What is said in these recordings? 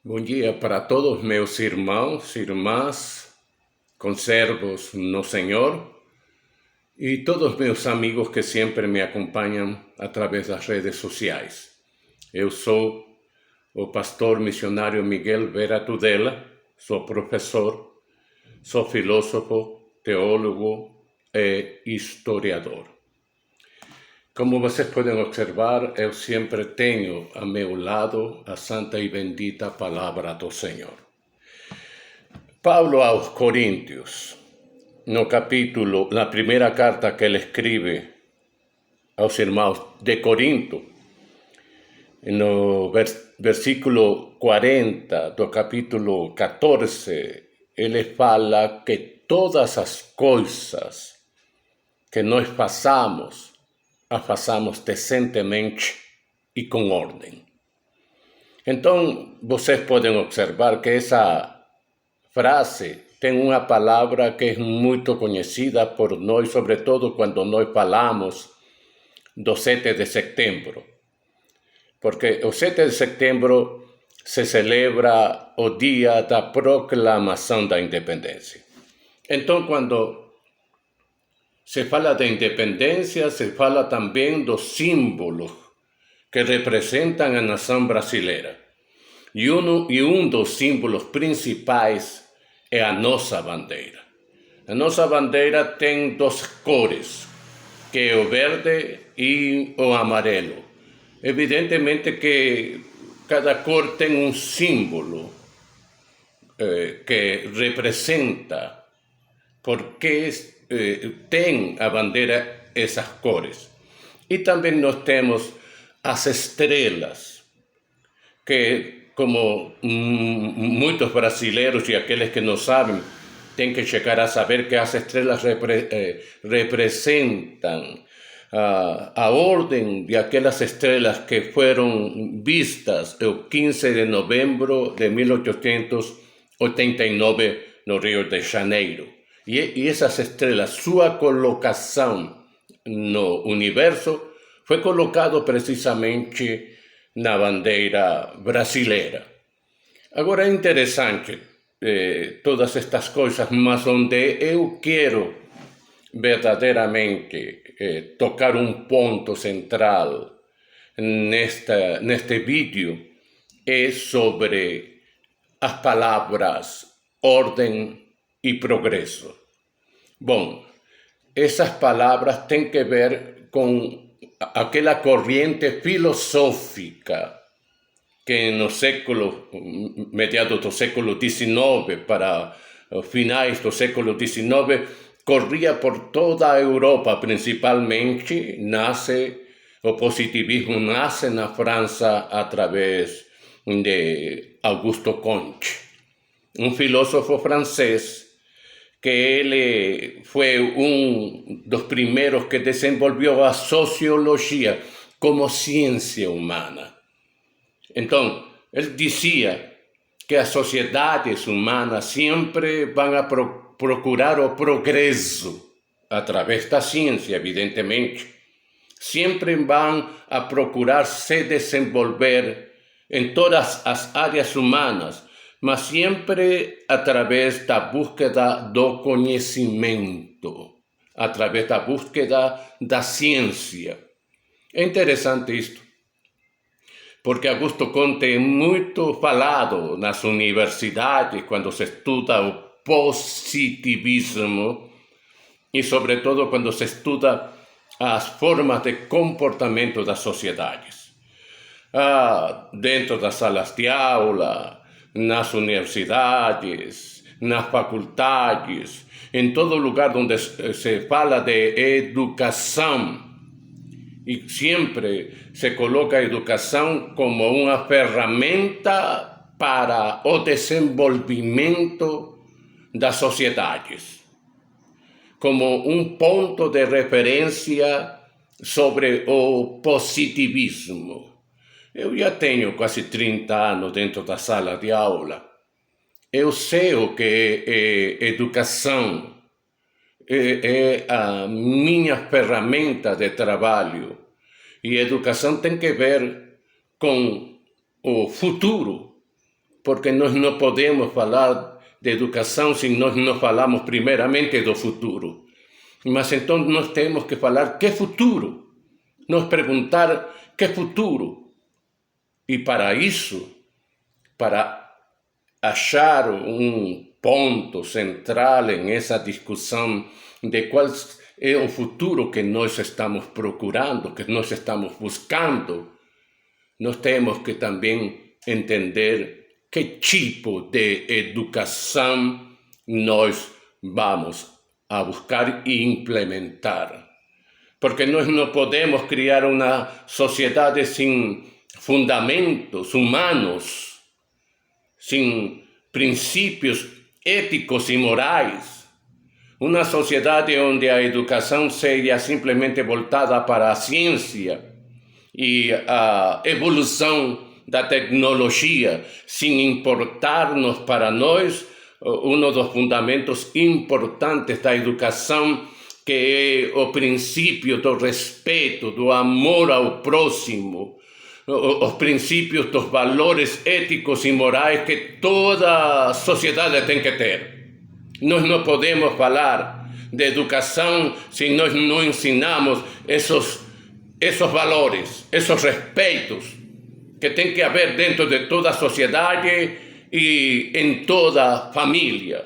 Bom dia para todos meus irmãos e irmãs, conservos no Senhor, e todos meus amigos que sempre me acompanham através das redes sociais. Eu sou o pastor missionário Miguel Vera Tudela, sou professor, sou filósofo, teólogo e historiador. Como vocês podem observar, eu sempre tenho a meu lado a santa e bendita palavra do Senhor. Paulo aos Coríntios, na primeira carta que ele escreve aos irmãos de Corinto, no versículo 40 do capítulo 14, ele fala que todas as coisas que nós façamos, as façamos decentemente e com ordem. Então, vocês podem observar que essa frase tem uma palavra que é muito conhecida por nós, sobretudo quando nós falamos do 7 de setembro. Porque o 7 de setembro se celebra o dia da proclamação da independência. Então, quando se fala de independência, se fala também dos símbolos que representam a nação brasileira. E um dos símbolos principais é a nossa bandeira. A nossa bandeira tem duas cores, que é o verde e o amarelo. Evidentemente que cada cor tem um símbolo que representa porque tem a bandeira essas cores. E também nós temos as estrelas, que como muitos brasileiros e aqueles que não sabem, têm que chegar a saber que as estrelas representam a ordem de aquelas estrelas que foram vistas o 15 de novembro de 1889 no Rio de Janeiro. E essas estrelas, sua colocação no universo foi colocado precisamente na bandeira brasileira. Agora é interessante todas estas coisas, mas onde eu quero verdadeiramente tocar um ponto central neste vídeo é sobre as palavras ordem e progresso. Bom, essas palavras têm que ver com aquela corrente filosófica que no século, mediados do século XIX para finais do século XIX, corria por toda a Europa, principalmente. O positivismo nasce na França através de Auguste Comte, um filósofo francês que ele foi um dos primeiros que desenvolveu a sociologia como ciência humana. Então, ele dizia que as sociedades humanas sempre vão a procurar o progresso através da ciência, evidentemente. Sempre vão a procurar se desenvolver em todas as áreas humanas, mas sempre através da búsqueda do conhecimento, através da búsqueda da ciência. É interessante isto, porque Auguste Comte é muito falado nas universidades quando se estuda o positivismo e, sobretudo, quando se estuda as formas de comportamento das sociedades. Dentro das salas de aula, nas universidades, nas faculdades, em todo lugar onde se fala de educação, e sempre se coloca a educação como uma ferramenta para o desenvolvimento das sociedades, como um ponto de referência sobre o positivismo. Eu já tenho quase 30 anos dentro da sala de aula. Eu sei o que é educação. É a minha ferramenta de trabalho. E educação tem que ver com o futuro, porque nós não podemos falar de educação se nós não falamos primeiramente do futuro. Mas então nós temos que falar que futuro, nos perguntar que futuro. E para isso, para achar um ponto central em essa discussão de qual é o futuro que nós estamos procurando, que nós estamos buscando, nós temos que também entender que tipo de educação nós vamos a buscar e implementar. Porque nós não podemos criar uma sociedade sem fundamentos humanos, sem princípios éticos e morais. Uma sociedade onde a educação seja simplesmente voltada para a ciência e a evolução da tecnologia, sem importar-nos para nós um dos fundamentos importantes da educação, que é o princípio do respeito, do amor ao próximo, os princípios dos valores éticos e morais que toda sociedade tem que ter. Nós não podemos falar de educação se nós não ensinamos esses valores, esses respeitos que tem que haver dentro de toda a sociedade e em toda a família.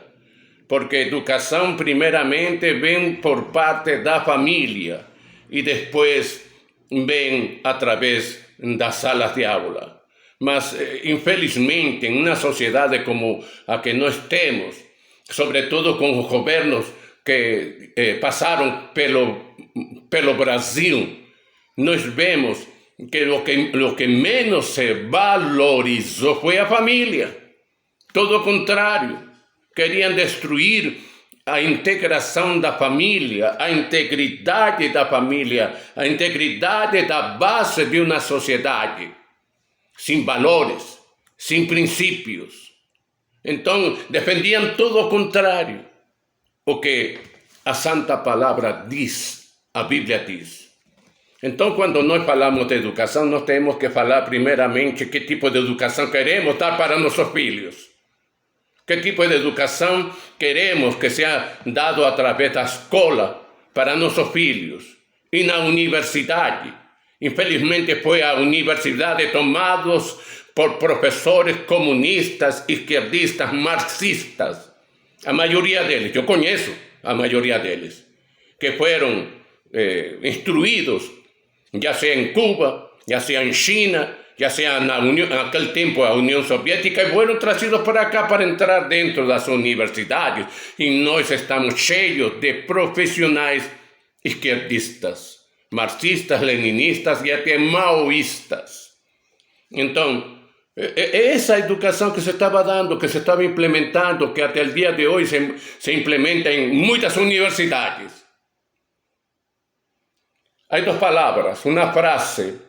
Porque educação primeiramente vem por parte da família e depois vem através das salas de aula. Mas, infelizmente, em uma sociedade como a que nós temos, sobretudo com os governos que passaram pelo Brasil, nós vemos que lo que menos se valorizou foi a família. Todo o contrário, queriam destruir a integração da família, a integridade da família, a integridade da base de uma sociedade, sem valores, sem princípios. Então, defendiam todo o contrário, o que a Santa Palavra diz, a Bíblia diz. Então, quando nós falamos de educação, nós temos que falar primeiramente que tipo de educação queremos dar para nossos filhos. Que tipo de educação queremos que seja dado através da escola para nossos filhos e na universidade. Infelizmente foi a universidade tomados por professores comunistas, esquerdistas, marxistas. A maioria deles, eu conheço a maioria deles, que foram instruídos, já seja em Cuba, já seja em China, já seja naquele tempo a União Soviética, e foram trazidos para cá para entrar dentro das universidades. E nós estamos cheios de profissionais esquerdistas, marxistas, leninistas e até maoístas. Então, essa educação que se estava dando, que se estava implementando, que até o dia de hoje se implementa em muitas universidades. Há duas palavras, uma frase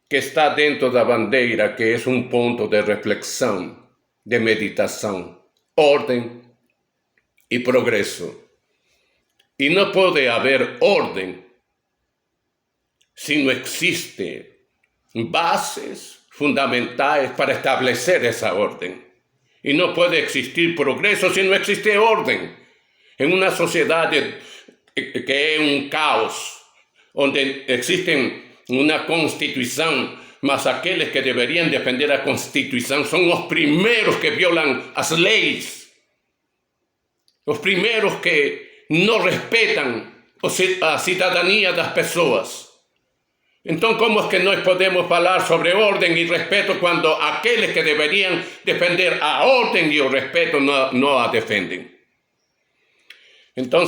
que está dentro da bandeira, que é um ponto de reflexão, de meditação, ordem e progresso. E não pode haver ordem se não existem bases fundamentais para estabelecer essa ordem. E não pode existir progresso se não existe ordem. Em uma sociedade que é um caos, onde existe uma Constituição, mas aqueles que deveriam defender a Constituição são os primeiros que violam as leis, os primeiros que não respeitam a cidadania das pessoas. Então, como é que nós podemos falar sobre ordem e respeito quando aqueles que deveriam defender a ordem e o respeito não a defendem? Então,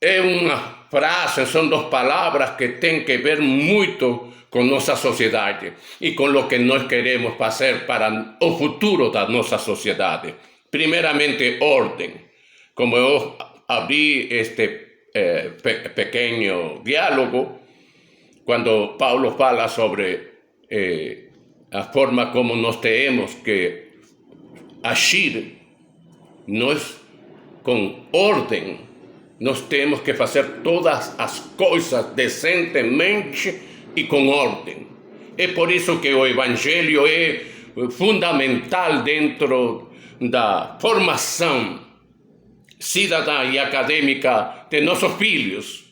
é uma frase, são duas palavras que têm que ver muito com nossa sociedade e com o que nós queremos fazer para o futuro da nossa sociedade. Primeiramente, ordem. Como eu abri este pequeno diálogo, quando Paulo fala sobre a forma como nós temos que agir, nós com ordem, nós temos que fazer todas as coisas decentemente e com ordem. É por isso que o Evangelho é fundamental dentro da formação cidadã e acadêmica de nossos filhos,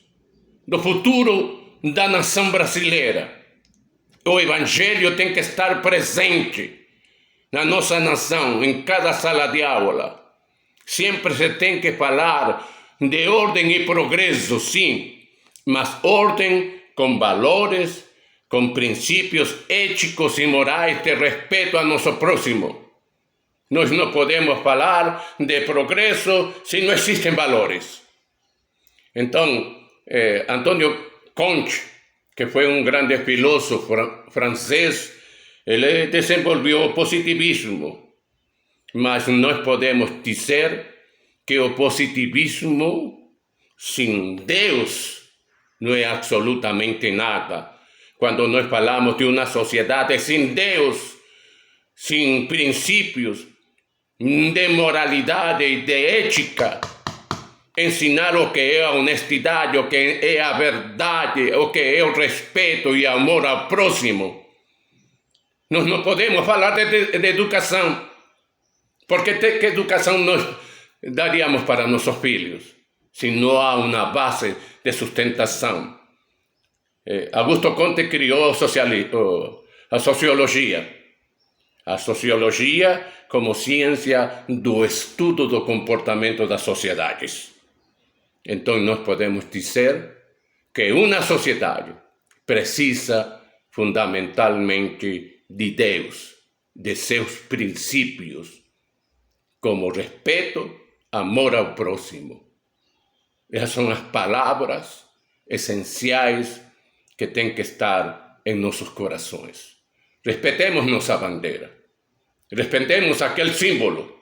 do futuro da nação brasileira. O Evangelho tem que estar presente na nossa nação, em cada sala de aula. Sempre se tem que falar de ordem e progresso, sim, mas ordem com valores, com princípios éticos e morais de respeito a nosso próximo. Nós não podemos falar de progresso se não existem valores. Então, Antônio Comte, que foi um grande filósofo francês, ele desenvolveu o positivismo. Mas nós podemos dizer que o positivismo sem Deus não é absolutamente nada. Quando nós falamos de uma sociedade sem Deus, sem princípios de moralidade e de ética, ensinar o que é a honestidade, o que é a verdade, o que é o respeito e amor ao próximo. Nós não podemos falar de educação, porque que educação nós daríamos para nossos filhos se não há uma base de sustentação? Augusto Comte criou a sociologia. A sociologia como ciência do estudo do comportamento das sociedades. Então nós podemos dizer que uma sociedade precisa fundamentalmente de Deus, de seus princípios, como respeito, amor ao próximo. Essas são as palavras essenciais que têm que estar em nossos corações. Respeitemos nossa bandeira. Respeitemos aquele símbolo,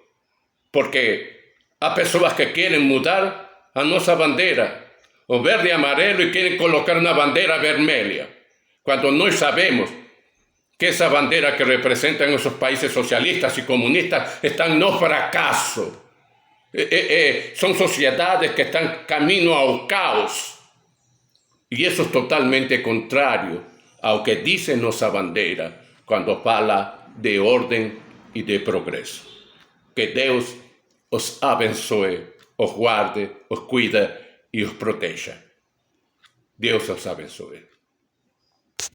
porque há pessoas que querem mudar a nossa bandeira, o verde e amarelo, e querem colocar uma bandeira vermelha, quando nós sabemos que essa bandeira que representa nossos países socialistas e comunistas estão no fracasso. São sociedades que estão caminho ao caos. E isso é totalmente contrário ao que diz nossa bandeira quando fala de ordem e de progresso. Que Deus os abençoe, os guarde, os cuide e os proteja. Deus os abençoe.